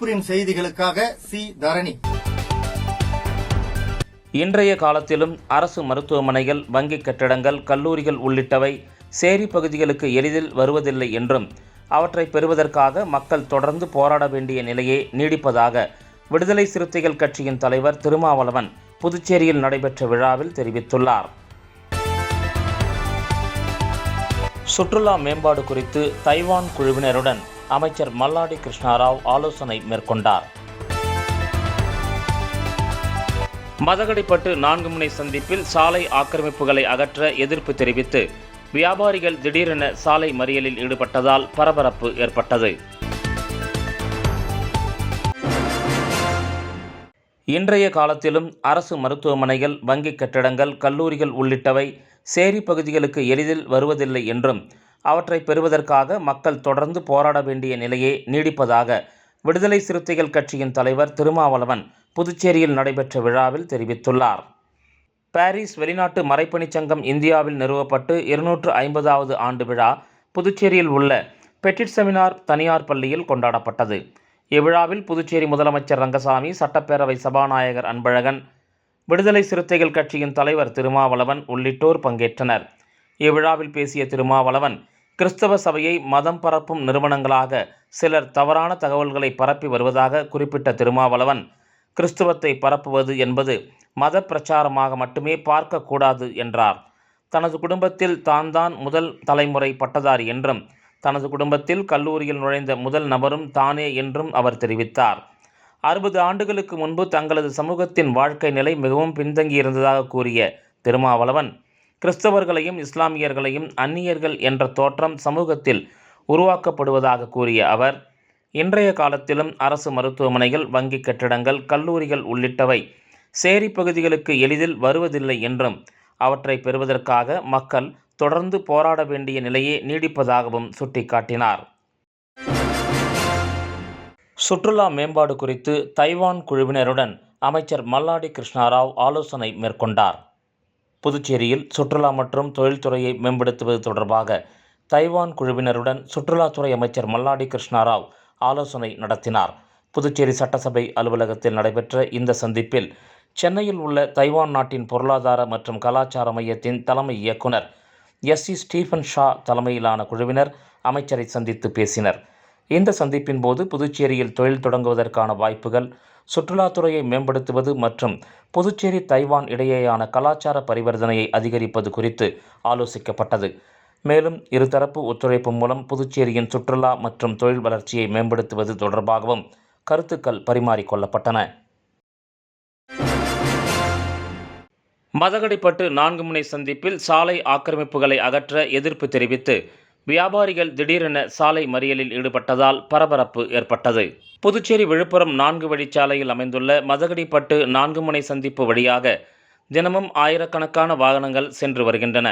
தருமபுரியின் செய்திகளுக்காக சி தரணி. இன்றைய காலத்திலும் அரசு மருத்துவமனைகள், வங்கி கட்டிடங்கள், கல்லூரிகள் உள்ளிட்டவை சேரி பகுதிகளுக்கு எளிதில் வருவதில்லை என்றும் அவற்றை பெறுவதற்காக மக்கள் தொடர்ந்து போராட வேண்டிய நிலையே நீடிப்பதாக விடுதலை சிறுத்தைகள் கட்சியின் தலைவர் திருமாவளவன் புதுச்சேரியில் நடைபெற்ற விழாவில் தெரிவித்துள்ளார். சுற்றுலா மேம்பாடு குறித்து தைவான் குழுவினருடன் அமைச்சர் மல்லாடி கிருஷ்ணாராவ் ஆலோசனை மேற்கொண்டார். மதகடிப்பட்டு 4 முனை சந்திப்பில் சாலை ஆக்கிரமிப்புகளை அகற்ற எதிர்ப்பு தெரிவித்து வியாபாரிகள் திடீரென சாலை மறியலில் ஈடுபட்டதால் பரபரப்பு ஏற்பட்டது. இன்றைய காலத்திலும் அரசு மருத்துவமனைகள், வங்கி கட்டிடங்கள், கல்லூரிகள் உள்ளிட்டவை சேரி பகுதிகளுக்கு எளிதில் வருவதில்லை என்றும் அவற்றை பெறுவதற்காக மக்கள் தொடர்ந்து போராட வேண்டிய நிலையே நீடிப்பதாக விடுதலை சிறுத்தைகள் கட்சியின் தலைவர் திருமாவளவன் புதுச்சேரியில் நடைபெற்ற விழாவில் தெரிவித்துள்ளார். பாரிஸ் வெளிநாட்டு மறைப்பணிச் சங்கம் இந்தியாவில் நிறுவப்பட்டு 250வது ஆண்டு விழா புதுச்சேரியில் உள்ள பெட்டிட் செமினார் தனியார் பள்ளியில் கொண்டாடப்பட்டது. இவ்விழாவில் புதுச்சேரி முதலமைச்சர் ரங்கசாமி, சட்டப்பேரவை சபாநாயகர் அன்பழகன், விடுதலை சிறுத்தைகள் கட்சியின் தலைவர் திருமாவளவன் உள்ளிட்டோர் பங்கேற்றனர். இவ்விழாவில் பேசிய திருமாவளவன், கிறிஸ்தவ சபையை மதம் பரப்பும் நிறுவனங்களாக சிலர் தவறான தகவல்களை பரப்பி வருவதாக குறிப்பிட்ட திருமாவளவன், கிறிஸ்துவத்தை பரப்புவது என்பது மத பிரச்சாரமாக மட்டுமே பார்க்கக்கூடாது என்றார். தனது குடும்பத்தில் தான் முதல் தலைமுறை பட்டதாரி என்றும், தனது குடும்பத்தில் கல்லூரியில் நுழைந்த முதல் நபரும் தானே என்றும் அவர் தெரிவித்தார். 60 ஆண்டுகளுக்கு முன்பு தங்களது சமூகத்தின் வாழ்க்கை நிலை மிகவும் பின்தங்கியிருந்ததாக கூறிய திருமாவளவன், கிறிஸ்தவர்களையும் இஸ்லாமியர்களையும் அந்நியர்கள் என்ற தோற்றம் சமூகத்தில் உருவாக்கப்படுவதாக கூறிய அவர், இன்றைய காலத்திலும் அரசு மருத்துவமனைகள், வங்கி கட்டிடங்கள், கல்லூரிகள் உள்ளிட்டவை சேரி பகுதிகளுக்கு எளிதில் வருவதில்லை என்றும் அவற்றை பெறுவதற்காக மக்கள் தொடர்ந்து போராட வேண்டிய நிலையே நீடிப்பதாகவும் சுட்டிக்காட்டினார். சுற்றுலா மேம்பாடு குறித்து தைவான் குழுவினருடன் அமைச்சர் மல்லாடி கிருஷ்ணாராவ் ஆலோசனை மேற்கொண்டார். புதுச்சேரியில் சுற்றுலா மற்றும் தொழில்துறையை மேம்படுத்துவது தொடர்பாக தைவான் குழுவினருடன் சுற்றுலாத்துறை அமைச்சர் மல்லாடி கிருஷ்ணாராவ் ஆலோசனை நடத்தினார். புதுச்சேரி சட்டசபை அலுவலகத்தில் நடைபெற்ற இந்த சந்திப்பில் சென்னையில் உள்ள தைவான் நாட்டின் பொருளாதார மற்றும் கலாச்சார மையத்தின் தலைமை இயக்குனர் எஸ்.சி. ஸ்டீஃபன் ஷா தலைமையிலான குழுவினர் அமைச்சரை சந்தித்து பேசினர். இந்த சந்திப்பின் போது புதுச்சேரியில் தொழில் தொடங்குவதற்கான வாய்ப்புகள், சுற்றுலாத்துறையை மேம்படுத்துவது மற்றும் புதுச்சேரி தைவான் இடையேயான கலாச்சார பரிவர்த்தனையை அதிகரிப்பது குறித்து ஆலோசிக்கப்பட்டது. மேலும் இருதரப்பு ஒத்துழைப்பு மூலம் புதுச்சேரியின் சுற்றுலா மற்றும் தொழில் வளர்ச்சியை மேம்படுத்துவது தொடர்பாகவும் கருத்துக்கள் பரிமாறிக்கொள்ளப்பட்டன. மதகடிப்பட்டு 4 முனை சந்திப்பில் சாலை ஆக்கிரமிப்புகளை அகற்ற எதிர்ப்பு தெரிவித்து வியாபாரிகள் திடீரென சாலை மறியலில் ஈடுபட்டதால் பரபரப்பு ஏற்பட்டது. புதுச்சேரி விழுப்புரம் 4 வழிச்சாலையில் அமைந்துள்ள மதகடிப்பட்டு 4 முனை சந்திப்பு வழியாக தினமும் ஆயிரக்கணக்கான வாகனங்கள் சென்று வருகின்றன.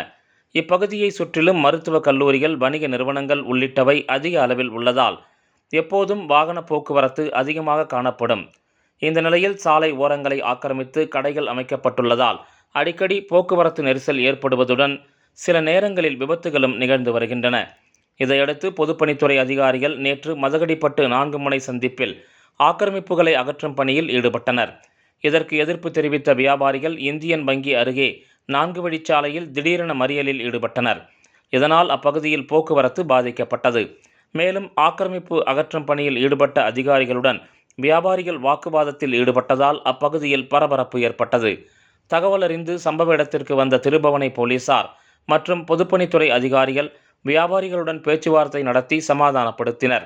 இப்பகுதியை சுற்றிலும் மருத்துவக் கல்லூரிகள், வணிக நிறுவனங்கள் உள்ளிட்டவை அதிக அளவில் உள்ளதால் எப்போதும் வாகன போக்குவரத்து அதிகமாக காணப்படும். இந்த நிலையில் சாலை ஓரங்களை ஆக்கிரமித்து கடைகள் அமைக்கப்பட்டுள்ளதால் அடிக்கடி போக்குவரத்து நெரிசல் ஏற்படுவதுடன் சில நேரங்களில் விபத்துகளும் நிகழ்ந்து வருகின்றன. இதையடுத்து பொதுப்பணித்துறை அதிகாரிகள் நேற்று மதகடிப்பட்டு 4 முனை சந்திப்பில் ஆக்கிரமிப்புகளை அகற்றும் பணியில் ஈடுபட்டனர். இதற்கு எதிர்ப்பு தெரிவித்த வியாபாரிகள் இந்தியன் வங்கி அருகே 4 வழிச்சாலையில் திடீரென மறியலில் ஈடுபட்டனர். இதனால் அப்பகுதியில் போக்குவரத்து பாதிக்கப்பட்டது. மேலும் ஆக்கிரமிப்பு அகற்றும் பணியில் ஈடுபட்ட அதிகாரிகளுடன் வியாபாரிகள் வாக்குவாதத்தில் ஈடுபட்டதால் அப்பகுதியில் பரபரப்பு ஏற்பட்டது. தகவல் அறிந்து சம்பவ இடத்திற்கு வந்த திருபவனை போலீசார் மற்றும் பொதுப்பணித்துறை அதிகாரிகள் வியாபாரிகளுடன் பேச்சுவார்த்தை நடத்தி சமாதானப்படுத்தினர்.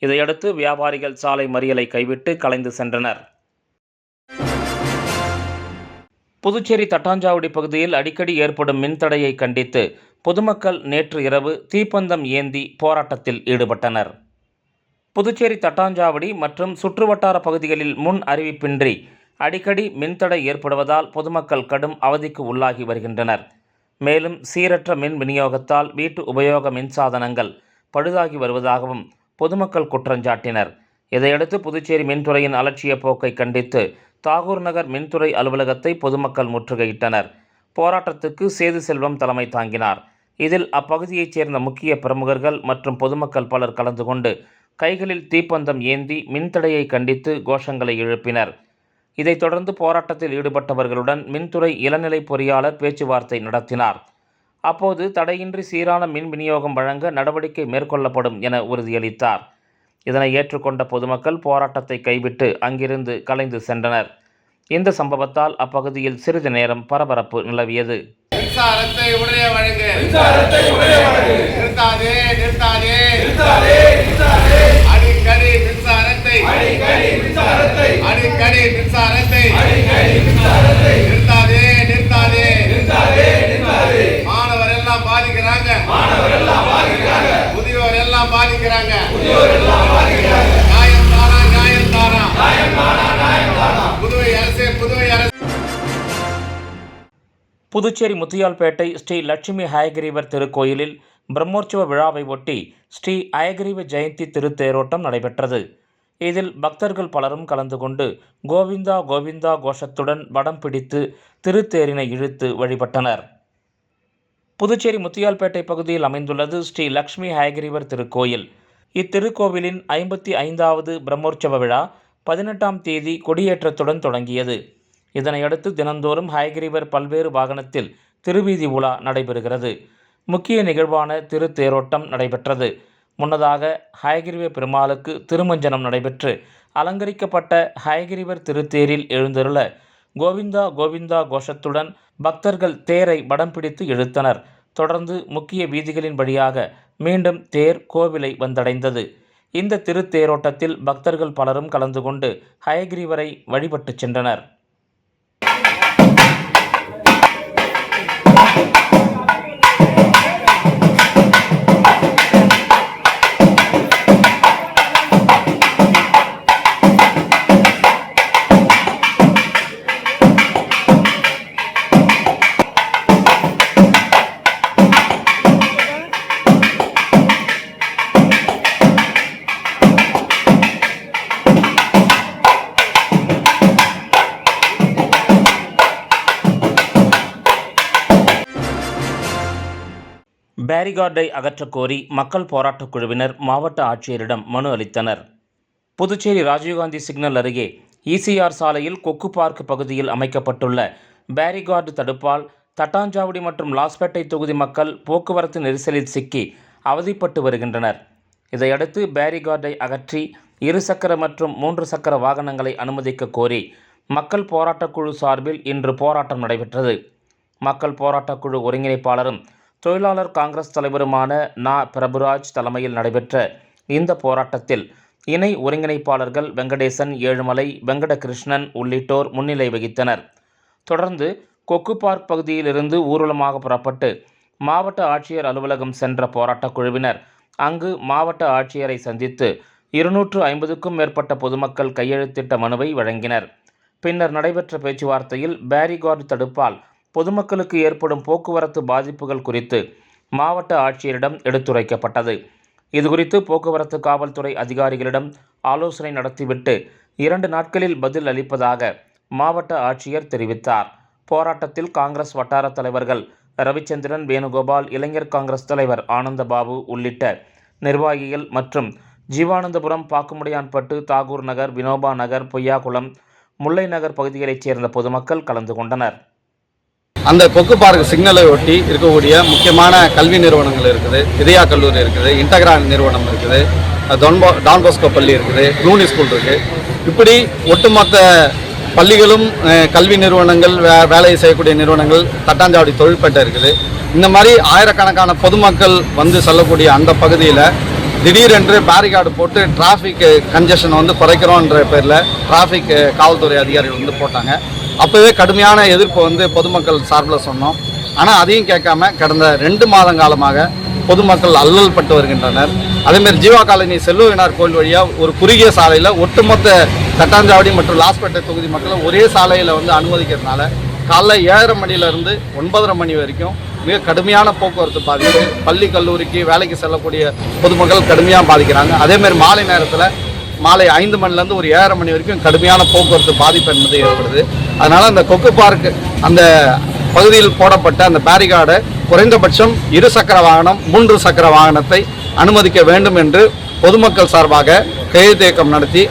இதையடுத்து வியாபாரிகள் சாலை மறியலை கைவிட்டு கலைந்து சென்றனர். புதுச்சேரி தட்டாஞ்சாவடி பகுதியில் அடிக்கடி ஏற்படும் மின்தடையை கண்டித்து பொதுமக்கள் நேற்று இரவு தீப்பந்தம் ஏந்தி போராட்டத்தில் ஈடுபட்டனர். புதுச்சேரி தட்டாஞ்சாவடி மற்றும் சுற்றுவட்டார பகுதிகளில் முன் அறிவிப்பின்றி அடிக்கடி மின்தடை ஏற்படுவதால் பொதுமக்கள் கடும் அவதிக்கு உள்ளாகி வருகின்றனர். மேலும் சீரற்ற மின் விநியோகத்தால் வீட்டு உபயோக மின்சாதனங்கள் பழுதாகி வருவதாகவும் பொதுமக்கள் குற்றஞ்சாட்டினர். இதையடுத்து புதுச்சேரி மின்துறையின் அலட்சிய போக்கை கண்டித்து தாகூர் நகர் மின்துறை அலுவலகத்தை பொதுமக்கள் முற்றுகையிட்டனர். போராட்டத்துக்கு சேது செல்வம் தலைமை தாங்கினார். இதில் அப்பகுதியைச் சேர்ந்த முக்கிய பிரமுகர்கள் மற்றும் பொதுமக்கள் பலர் கலந்து கொண்டு கைகளில் தீப்பந்தம் ஏந்தி மின்தடையை கண்டித்து கோஷங்களை எழுப்பினர். இதைத் தொடர்ந்து போராட்டத்தில் ஈடுபட்டவர்களுடன் மின்துறை இளநிலை பொறியாளர் பேச்சுவார்த்தை நடத்தினார். அப்போது தடையின்றி சீரான மின் விநியோகம் வழங்க நடவடிக்கை மேற்கொள்ளப்படும் என உறுதியளித்தார். இதனை ஏற்றுக்கொண்ட பொதுமக்கள் போராட்டத்தை கைவிட்டு அங்கிருந்து கலைந்து சென்றனர். இந்த சம்பவத்தால் அப்பகுதியில் சிறிது நேரம் பரபரப்பு நிலவியது. மின்சாரத்தை உடனே வழங்கு. நிறுத்தாதே நிறுத்தாதே. அடிக்கடி மின்சாரத்தை நிறுத்தாதே நிறுத்தாதே. மாணவர் எல்லாம் பாதிக்கிறாங்க, முதியோர் எல்லாம் பாதிக்கிறாங்க. நியாயம் தானா நியாயம் தானா. புதுவை அரசு புதுச்சேரி முத்தியால்பேட்டை ஸ்ரீ லட்சுமி ஹயகிரீவர் திருக்கோயிலில் பிரம்மோற்சவ விழாவை ஒட்டி ஸ்ரீ ஹயகிரீவ ஜெயந்தி திருத்தேரோட்டம் நடைபெற்றது. இதில் பக்தர்கள் பலரும் கலந்து கொண்டு கோவிந்தா கோவிந்தா கோஷத்துடன் வடம் பிடித்து திருத்தேரினை இழுத்து வழிபட்டனர். புதுச்சேரி முத்தியால்பேட்டை பகுதியில் அமைந்துள்ளது ஸ்ரீ லட்சுமி ஹயகிரீவர் திருக்கோயில். இத்திருக்கோவிலின் 55வது பிரம்மோற்சவ விழா 18ஆம் தேதி கொடியேற்றத்துடன் தொடங்கியது. இதனையடுத்து தினந்தோறும் ஹயகிரீவர் பல்வேறு வாகனத்தில் திருவீதி உலா நடைபெறுகிறது. முக்கிய நிகழ்வான திருத்தேரோட்டம் நடைபெற்றது. முன்னதாக ஹயகிரீவ பெருமாளுக்கு திருமஞ்சனம் நடைபெற்று அலங்கரிக்கப்பட்ட ஹயகிரீவர் திருத்தேரில் எழுந்தருள கோவிந்தா கோவிந்தா கோஷத்துடன் பக்தர்கள் தேரை வடம் பிடித்து இழுத்தனர். தொடர்ந்து முக்கிய வீதிகளின் வழியாக மீண்டும் தேர் கோவிலை வந்தடைந்தது. இந்த திருத்தேரோட்டத்தில் பக்தர்கள் பலரும் கலந்து கொண்டு ஹயகிரீவரை வழிபட்டு சென்றனர். பேரிகார்டை அகற்றக்கோரி மக்கள் போராட்டக் குழுவினர் மாவட்ட ஆட்சியரிடம் மனு அளித்தனர். புதுச்சேரி ராஜீவ்காந்தி சிக்னல் அருகே ECR சாலையில் கொக்கு பார்க் பகுதியில் அமைக்கப்பட்டுள்ள பேரிகார்டு தடுப்பால் தட்டாஞ்சாவடி மற்றும் லாஸ்பேட்டை தொகுதி மக்கள் போக்குவரத்து நெரிசலில் சிக்கி அவதிப்பட்டு வருகின்றனர். இதையடுத்து பேரிகார்டை அகற்றி 2 சக்கர மற்றும் 3 சக்கர வாகனங்களை அனுமதிக்க கோரி மக்கள் போராட்டக் குழு சார்பில் இன்று போராட்டம் நடைபெற்றது. மக்கள் போராட்டக் குழு ஒருங்கிணைப்பாளரும் தொழிலாளர் காங்கிரஸ் தலைவருமான பிரபுராஜ் தலைமையில் நடைபெற்ற இந்த போராட்டத்தில் இணை ஒருங்கிணைப்பாளர்கள் வெங்கடேசன், ஏழுமலை, வெங்கடகிருஷ்ணன் உள்ளிட்டோர் முன்னிலை வகித்தனர். தொடர்ந்து கொக்கு பார்க் பகுதியிலிருந்து ஊர்வலமாக புறப்பட்டு மாவட்ட ஆட்சியர் அலுவலகம் சென்ற போராட்டக் குழுவினர் அங்கு மாவட்ட ஆட்சியரை சந்தித்து 250க்கும் மேற்பட்ட பொதுமக்கள் கையெழுத்திட்ட மனுவை வழங்கினர். பின்னர் நடைபெற்ற பேச்சுவார்த்தையில் பேரிகார்டு தடுப்பால் பொதுமக்களுக்கு ஏற்படும் போக்குவரத்து பாதிப்புகள் குறித்து மாவட்ட ஆட்சியரிடம் எடுத்துரைக்கப்பட்டது. இதுகுறித்து போக்குவரத்து காவல்துறை அதிகாரிகளிடம் ஆலோசனை நடத்திவிட்டு 2 நாட்களில் பதில் அளிப்பதாக மாவட்ட ஆட்சியர் தெரிவித்தார். போராட்டத்தில் காங்கிரஸ் வட்டார தலைவர்கள் ரவிச்சந்திரன், வேணுகோபால், இளைஞர் காங்கிரஸ் தலைவர் ஆனந்தபாபு உள்ளிட்ட நிர்வாகிகள் மற்றும் ஜீவானந்தபுரம், பாக்குமுடையான்பட்டு, தாகூர் நகர், வினோபா நகர், பொய்யாகுளம், முல்லை நகர் பகுதிகளைச் சேர்ந்த பொதுமக்கள் கலந்து கொண்டனர். அந்த கொக்கு பார்க் சிக்னலை ஒட்டி இருக்கக்கூடிய முக்கியமான கல்வி நிறுவனங்கள் இருக்குது. இதயா கல்லூரி இருக்குது, இன்டகிரா நிறுவனம் இருக்குது, டான் போஸ்கோ பள்ளி இருக்குது, ப்ளூனி ஸ்கூல் இருக்குது. இப்படி ஒட்டுமொத்த பள்ளிகளும் கல்வி நிறுவனங்கள், வேலை செய்யக்கூடிய நிறுவனங்கள், தட்டாஞ்சாவடி தொழிற்பேட்டை இருக்குது. இந்த மாதிரி ஆயிரக்கணக்கான பொதுமக்கள் வந்து செல்லக்கூடிய அந்த பகுதியில் திடீரென்று பேரிகார்டு போட்டு டிராஃபிக் கன்ஜெஷன் வந்து குறைக்கிறோன்ற பேரில் டிராஃபிக் காவல்துறை அதிகாரிகள் வந்து போட்டாங்க. அப்போவே கடுமையான எதிர்ப்பு வந்து பொதுமக்கள் சார்பில் சொன்னோம். ஆனால் அதையும் கேட்காம கடந்த 2 மாதங்காலமாக பொதுமக்கள் அல்லல் பட்டு வருகின்றனர். அதேமாதிரி ஜீவா காலனி செல்வவினார் கோயில் வழியாக ஒரு குறுகிய சாலையில் ஒட்டுமொத்த தட்டாஞ்சாவடி மற்றும் லாஸ்பேட்டை தொகுதி மக்களை ஒரே சாலையில் வந்து அனுமதிக்கிறதுனால காலைல 7:30 மணிலேருந்து 9:30 மணி வரைக்கும் மிக கடுமையான போக்குவரத்து பாதிப்பு. பள்ளி கல்லூரிக்கு வேலைக்கு செல்லக்கூடிய பொதுமக்கள் கடுமையாக பாதிக்கிறாங்க. அதேமாதிரி மாலை நேரத்தில் மாலை 5 மணிலேருந்து ஒரு 7:30 மணி வரைக்கும் கடுமையான போக்குவரத்து பாதிப்பு என்பது ஏற்படுது. அதனால் அந்த கொக்கு பார்க் அந்த பகுதியில் போடப்பட்ட அந்த பேரிகார்டை குறைந்தபட்சம் 2 சக்கர வாகனம், 3 சக்கர வாகனத்தை அனுமதிக்க வேண்டும் என்று பொதுமக்கள் சார்பாக கையெழுத்து இயக்கம் நடத்தி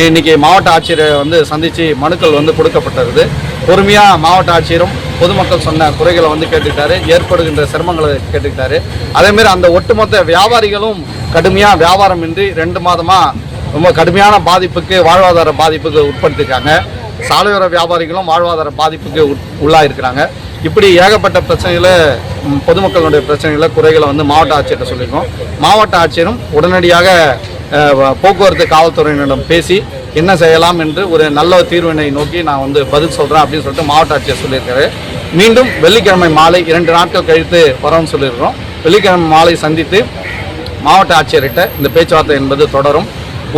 இன்னைக்கு மாவட்ட ஆட்சியரை சந்தித்து மனுக்கள் கொடுக்கப்பட்டிருக்குது. பொறுமையாக மாவட்ட ஆட்சியரும் பொதுமக்கள் சொன்ன குறைகளை கேட்டுக்கிட்டாரு, ஏற்படுகின்ற சிரமங்களை கேட்டுக்கிட்டாரு. அதேமாரி அந்த ஒட்டுமொத்த வியாபாரிகளும் கடுமையாக வியாபாரம் இன்றி 2 மாதமாக ரொம்ப கடுமையான பாதிப்புக்கு, வாழ்வாதார பாதிப்புக்கு உட்படுத்திருக்காங்க. சாலையோர வியாபாரிகளும் வாழ்வாதார பாதிப்புக்கு உள்ளாயிருக்கிறாங்க. இப்படி ஏகப்பட்ட பிரச்சனைகளை, பொதுமக்களுடைய பிரச்சனைகளை, குறைகளை மாவட்ட ஆட்சியர்கிட்ட சொல்லியிருக்கோம். மாவட்ட ஆட்சியரும் உடனடியாக போக்குவரத்து காவல்துறையினரிடம் பேசி என்ன செய்யலாம் என்று ஒரு நல்ல தீர்வினை நோக்கி நான் பதில் சொல்கிறேன் அப்படின்னு சொல்லிட்டு மாவட்ட ஆட்சியர் சொல்லியிருக்காரு. மீண்டும் வெள்ளிக்கிழமை மாலை 2 நாட்கள் கழித்து வரோம்னு சொல்லியிருக்கிறோம். வெள்ளிக்கிழமை மாலை சந்தித்து மாவட்ட ஆட்சியர்கிட்ட இந்த பேச்சுவார்த்தை என்பது தொடரும்.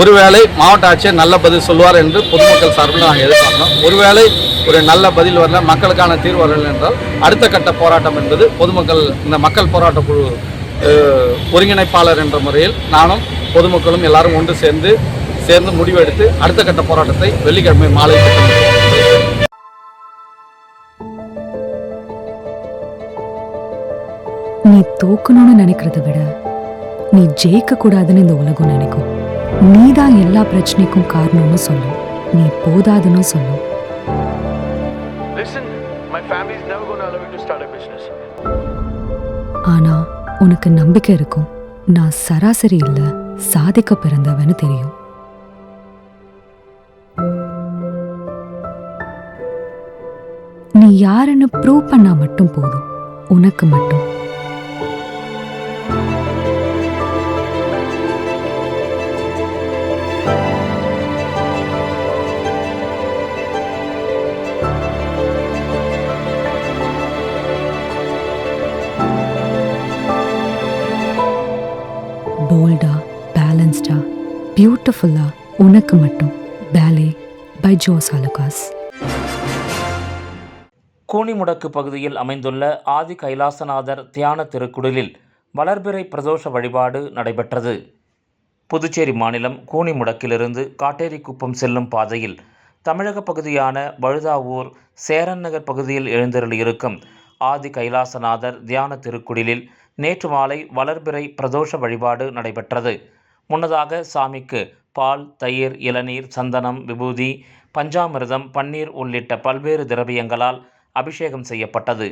ஒருவேளை மாவட்ட ஆட்சியர் நல்ல பதில் சொல்வார் என்று பொதுமக்கள் சார்பில் நாங்கள் எதிர்பார்க்கிறோம். ஒருவேளை ஒரு நல்ல பதில் வரல, மக்களுக்கான தீர்வு வரல என்றால் அடுத்த கட்ட போராட்டம் என்பது பொதுமக்கள், இந்த மக்கள் போராட்ட குழு ஒருங்கிணைப்பாளர் என்ற முறையில் நானும் பொதுமக்களும் எல்லாரும் ஒன்று சேர்ந்து முடிவெடுத்து அடுத்த கட்ட போராட்டத்தை வெள்ளிக்கிழமை மாலை நீ தோக்கணும்னு நினைக்கிறத விட நீ ஜெயிக்க கூடாதுன்னு இந்த உலகம் நினைக்கும். நீதான் எல்லா பிரச்சனைக்கும் காரணம்னு சொல்லும், நீ போதாதுன்னு சொல்லும். Listen, my family is never going to allow me to start a business. ஆனா உனக்கு நம்பிக்கை இருக்கும், நான் சராசரி இல்ல, சாதிக்க பிறந்தவன்னு தெரியும். நீ யாருன்னு ப்ரூவ் பண்ணா மட்டும் போதும், உனக்கு மட்டும். போல்டா, பேலன்ஸ்டா, பியூட்டிஃபுல்லா, உனக்கு மட்டும். பேலே பை ஜோஸ் அலுகாஸ். கூனிமுடக்கு பகுதியில் அமைந்துள்ள ஆதி கைலாசநாதர் தியான திருக்குடிலில் வளர்பிறை பிரதோஷ வழிபாடு நடைபெற்றது. புதுச்சேரி மாநிலம் கூனிமுடக்கிலிருந்து காட்டேரிக்குப்பம் செல்லும் பாதையில் தமிழக பகுதியான வழுதாவூர் சேரன் நகர் பகுதியில் எழுந்தருளியிருக்கும் ஆதி கைலாசநாதர் தியான திருக்குடிலில் நேற்று மாலை வளர்பிறை பிரதோஷ வழிபாடு நடைபெற்றது. முன்னதாக சாமிக்கு பால், தயிர், இளநீர், சந்தனம், விபூதி, பஞ்சாமிர்தம், பன்னீர் உள்ளிட்ட பல்வேறு திரவியங்களால் அபிஷேகம் செய்யப்பட்டது.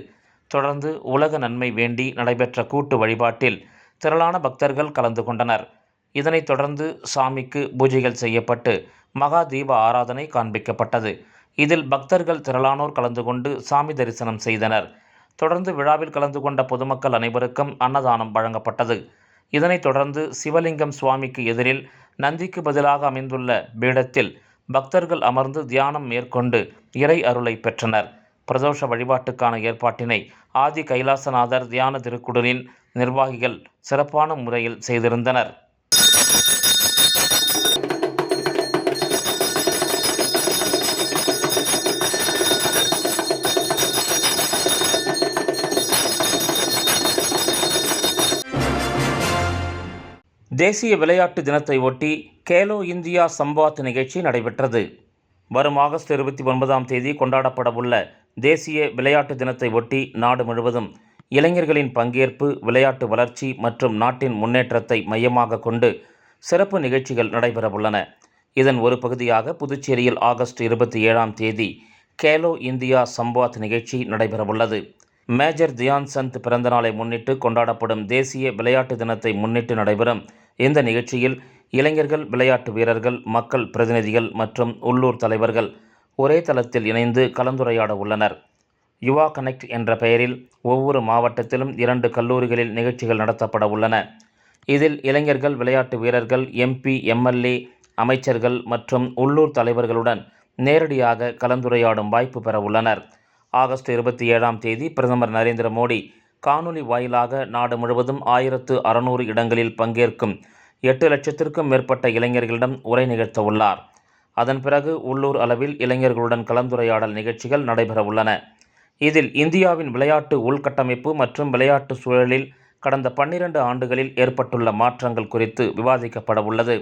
தொடர்ந்து உலக நன்மை வேண்டி நடைபெற்ற கூட்டு வழிபாட்டில் திரளான பக்தர்கள் கலந்து கொண்டனர். இதனைத் தொடர்ந்து சாமிக்கு பூஜைகள் செய்யப்பட்டு மகா தீப ஆராதனை காண்பிக்கப்பட்டது. இதில் பக்தர்கள் திரளானோர் கலந்து கொண்டு சாமி தரிசனம் செய்தனர். தொடர்ந்து விழாவில் கலந்து கொண்ட பொதுமக்கள் அனைவருக்கும் அன்னதானம் வழங்கப்பட்டது. இதனைத் தொடர்ந்து சிவலிங்கம் சுவாமிக்கு எதிரில் நந்திக்கு பதிலாக அமைந்துள்ள பீடத்தில் பக்தர்கள் அமர்ந்து தியானம் மேற்கொண்டு இறை அருளை பெற்றனர். பிரதோஷ வழிபாட்டுக்கான ஏற்பாட்டினை ஆதி கைலாசநாதர் தியான திருக்குடலின் நிர்வாகிகள் சிறப்பான முறையில் செய்திருந்தனர். தேசிய விளையாட்டு தினத்தை ஒட்டி கேலோ இந்தியா சம்வாத் நிகழ்ச்சி நடைபெற்றது. வரும் ஆகஸ்ட் 29ஆம் தேதி கொண்டாடப்படவுள்ள தேசிய விளையாட்டு தினத்தை ஒட்டி நாடு முழுவதும் இளைஞர்களின் பங்கேற்பு, விளையாட்டு வளர்ச்சி மற்றும் நாட்டின் முன்னேற்றத்தை மையமாக கொண்டு சிறப்பு நிகழ்ச்சிகள் நடைபெறவுள்ளன. இதன் ஒரு பகுதியாக புதுச்சேரியில் ஆகஸ்ட் 27ஆம் தேதி கேலோ இந்தியா சம்வாத் நிகழ்ச்சி நடைபெறவுள்ளது. மேஜர் தியான் சந்த் பிறந்தநாளை முன்னிட்டு கொண்டாடப்படும் தேசிய விளையாட்டு தினத்தை முன்னிட்டு நடைபெறும் இந்த நிகழ்ச்சியில் இளைஞர்கள், விளையாட்டு வீரர்கள், மக்கள் பிரதிநிதிகள் மற்றும் உள்ளூர் தலைவர்கள் ஒரே தளத்தில் இணைந்து கலந்துரையாட உள்ளனர். யுவா கனெக்ட் என்ற பெயரில் ஒவ்வொரு மாவட்டத்திலும் 2 கல்லூரிகளில் நிகழ்ச்சிகள் நடத்தப்பட உள்ளன. இதில் இளைஞர்கள், விளையாட்டு வீரர்கள், MP, MLA, அமைச்சர்கள் மற்றும் உள்ளூர் தலைவர்களுடன் நேரடியாக கலந்துரையாடும் வாய்ப்பு பெற உள்ளனர். ஆகஸ்ட் 27ஆம் தேதி பிரதமர் நரேந்திர மோடி காணொலி வாயிலாக நாடு முழுவதும் 1600 இடங்களில் பங்கேற்கும் 8 லட்சத்திற்கும் மேற்பட்ட இளைஞர்களிடம் உரை நிகழ்த்த உள்ளார். அதன் பிறகு உள்ளூர் அளவில் இளைஞர்களுடன் கலந்துரையாடல் நிகழ்ச்சிகள் நடைபெறவுள்ளன. இதில் இந்தியாவின் விளையாட்டு உள்கட்டமைப்பு மற்றும் விளையாட்டு சூழலில் கடந்த 12 ஆண்டுகளில் ஏற்பட்டுள்ள மாற்றங்கள் குறித்து விவாதிக்கப்பட உள்ளது.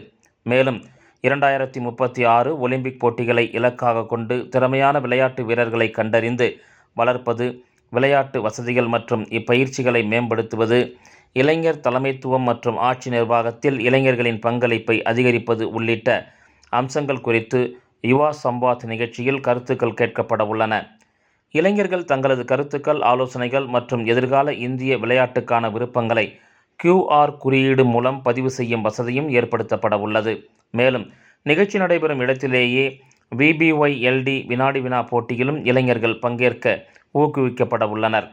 மேலும் 2036 ஒலிம்பிக் போட்டிகளை இலக்காக கொண்டு திறமையான விளையாட்டு வீரர்களை கண்டறிந்து வளர்ப்பது, விளையாட்டு வசதிகள் மற்றும் இப்பயிற்சிகளை மேம்படுத்துவது, இளைஞர் தலைமைத்துவம் மற்றும் ஆட்சி நிர்வாகத்தில் இளைஞர்களின் பங்களிப்பை அதிகரிப்பது உள்ளிட்ட அம்சங்கள் குறித்து யுவா சம்வாத் நிகழ்ச்சியில் கருத்துக்கள் கேட்கப்பட உள்ளன. இளைஞர்கள் தங்களது கருத்துக்கள், ஆலோசனைகள் மற்றும் எதிர்கால இந்திய விளையாட்டுக்கான விருப்பங்களை QR குறியீடு மூலம் பதிவு செய்யும் வசதியும் ஏற்படுத்தப்பட உள்ளது. மேலும் நிகழ்ச்சி நடைபெறும் இடத்திலேயே VBYLD வினாடி வினா போட்டியிலும் இளைஞர்கள் பங்கேற்க ஊக்குவிக்கப்பட உள்ளனர்.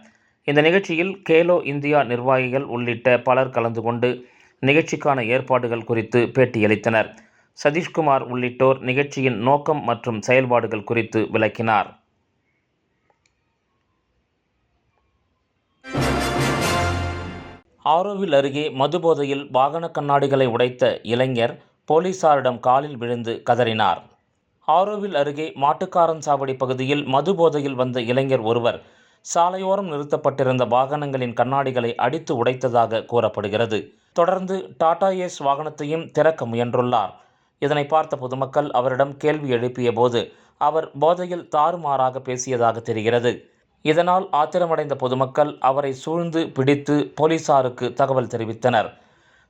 இந்த நிகழ்ச்சியில் கேலோ இந்தியா நிர்வாகிகள் உள்ளிட்ட பலர் கலந்து கொண்டு நிகழ்ச்சிக்கான ஏற்பாடுகள் குறித்து பேட்டியளித்தனர். சதீஷ்குமார் உள்ளிட்டோர் நிகழ்ச்சியின் நோக்கம் மற்றும் செயல்பாடுகள் குறித்து விளக்கினார். ஆரோவில் அருகே மதுபோதையில் வாகன கண்ணாடிகளை உடைத்த இளைஞர் போலீசாரிடம் காலில் விழுந்து கதறினார். ஆரோவில் அருகே மாட்டுக்காரன்சாவடி பகுதியில் மதுபோதையில் வந்த இளைஞர் ஒருவர் சாலையோரம் நிறுத்தப்பட்டிருந்த வாகனங்களின் கண்ணாடிகளை அடித்து உடைத்ததாக கூறப்படுகிறது. தொடர்ந்து டாடா ஏஸ் வாகனத்தையும் திறக்க முயன்றுள்ளார். இதனை பார்த்த பொதுமக்கள் அவரிடம் கேள்வி எழுப்பிய போது அவர் போதையில் தாறுமாறாக பேசியதாக தெரிகிறது. இதனால் ஆத்திரமடைந்த பொதுமக்கள் அவரை சூழ்ந்து பிடித்து போலீசாருக்கு தகவல் தெரிவித்தனர்.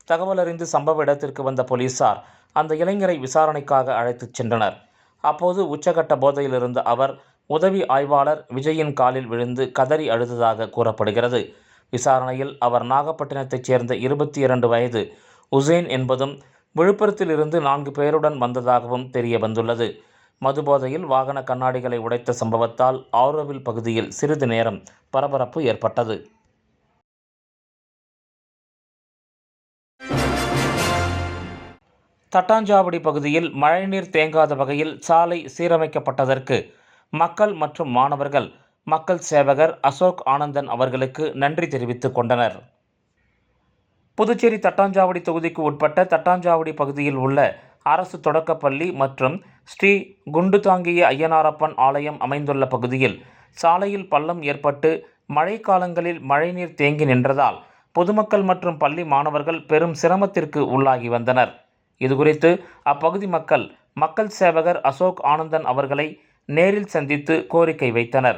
தகவல் அறிந்து சம்பவ இடத்திற்கு வந்த போலீசார் அந்த இளைஞரை விசாரணைக்காக அழைத்துச் சென்றனர். அப்போது உச்சகட்ட போதையில் இருந்த அவர் உதவி ஆய்வாளர் விஜயின் காலில் விழுந்து கதறி அழுததாக கூறப்படுகிறது. விசாரணையில் அவர் நாகப்பட்டினத்தைச் சேர்ந்த 22 வயது உசேன் என்பதும் விழுப்புரத்தில் இருந்து 4 பேருடன் வந்ததாகவும் தெரிய வந்துள்ளது. மதுபோதையில் வாகன கண்ணாடிகளை உடைத்த சம்பவத்தால் ஆரோவில் பகுதியில் சிறிது நேரம் பரபரப்பு ஏற்பட்டது. தட்டாஞ்சாவடி பகுதியில் மழைநீர் தேங்காத வகையில் சாலை சீரமைக்கப்பட்டதற்கு மக்கள் மற்றும் மாணவர்கள் மக்கள் சேவகர் அசோக் ஆனந்தன் அவர்களுக்கு நன்றி தெரிவித்துக் கொண்டனர். புதுச்சேரி தட்டாஞ்சாவடி தொகுதிக்கு உட்பட்ட தட்டாஞ்சாவடி பகுதியில் உள்ள அரசு தொடக்கப்பள்ளி மற்றும் ஸ்ரீ குண்டுதாங்கிய ஐயனாரப்பன் ஆலயம் அமைந்துள்ள பகுதியில் சாலையில் பள்ளம் ஏற்பட்டு மழைக்காலங்களில் மழைநீர் தேங்கி நின்றதால் பொதுமக்கள் மற்றும் பள்ளி மாணவர்கள் பெரும் சிரமத்திற்கு உள்ளாகி வந்தனர். இதுகுறித்து அப்பகுதி மக்கள் சேவகர் அசோக் ஆனந்தன் அவர்களை நேரில் சந்தித்து கோரிக்கை வைத்தனர்.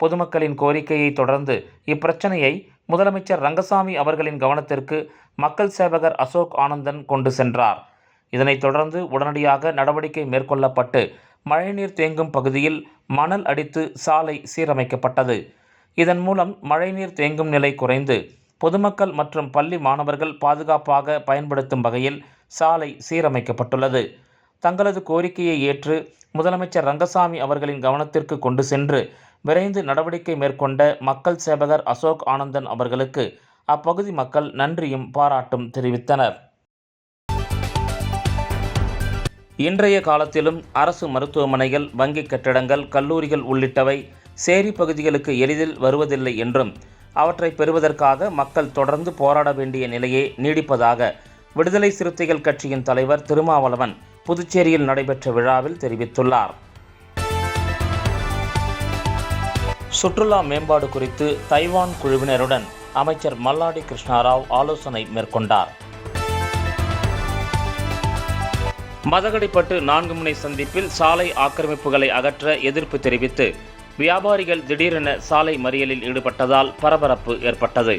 பொதுமக்களின் கோரிக்கையை தொடர்ந்து இப்பிரச்சனையை முதலமைச்சர் ரங்கசாமி அவர்களின் கவனத்திற்கு மக்கள் சேவகர் அசோக் ஆனந்தன் கொண்டு சென்றார். இதனைத் தொடர்ந்து உடனடியாக நடவடிக்கை மேற்கொள்ளப்பட்டு மழைநீர் தேங்கும் பகுதியில் மணல் அடித்து சாலை சீரமைக்கப்பட்டது. இதன் மூலம் மழைநீர் தேங்கும் நிலை குறைந்து பொதுமக்கள் மற்றும் பள்ளி மாணவர்கள் பாதுகாப்பாக பயன்படுத்தும் வகையில் சாலை சீரமைக்கப்பட்டுள்ளது. தங்களது கோரிக்கையை ஏற்று முதலமைச்சர் ரங்கசாமி அவர்களின் கவனத்திற்கு கொண்டு சென்று விரைந்து நடவடிக்கை மேற்கொண்ட மக்கள் சேவகர் அசோக் ஆனந்தன் அவர்களுக்கு அப்பகுதி மக்கள் நன்றியும் பாராட்டும் தெரிவித்தனர். இன்றைய காலத்திலும் அரசு மருத்துவமனைகள், வங்கி கட்டிடங்கள், கல்லூரிகள் உள்ளிட்டவை சேரி பகுதிகளுக்கு எளிதில் வருவதில்லை என்றும் அவற்றை பெறுவதற்காக மக்கள் தொடர்ந்து போராட வேண்டிய நிலையே நீடிப்பதாக விடுதலை சிறுத்தைகள் கட்சியின் தலைவர் திருமாவளவன் புதுச்சேரியில் நடைபெற்ற விழாவில் தெரிவித்துள்ளார். சுற்றுலா மேம்பாடு குறித்து தைவான் குழுவினருடன் அமைச்சர் மல்லாடி கிருஷ்ணாராவ் ஆலோசனை மேற்கொண்டார். மதகடிப்பட்டு 4 முனை சந்திப்பில் சாலை ஆக்கிரமிப்புகளை அகற்ற எதிர்ப்பு தெரிவித்து வியாபாரிகள் திடீரென சாலை மறியலில் ஈடுபட்டதால் பரபரப்பு ஏற்பட்டது.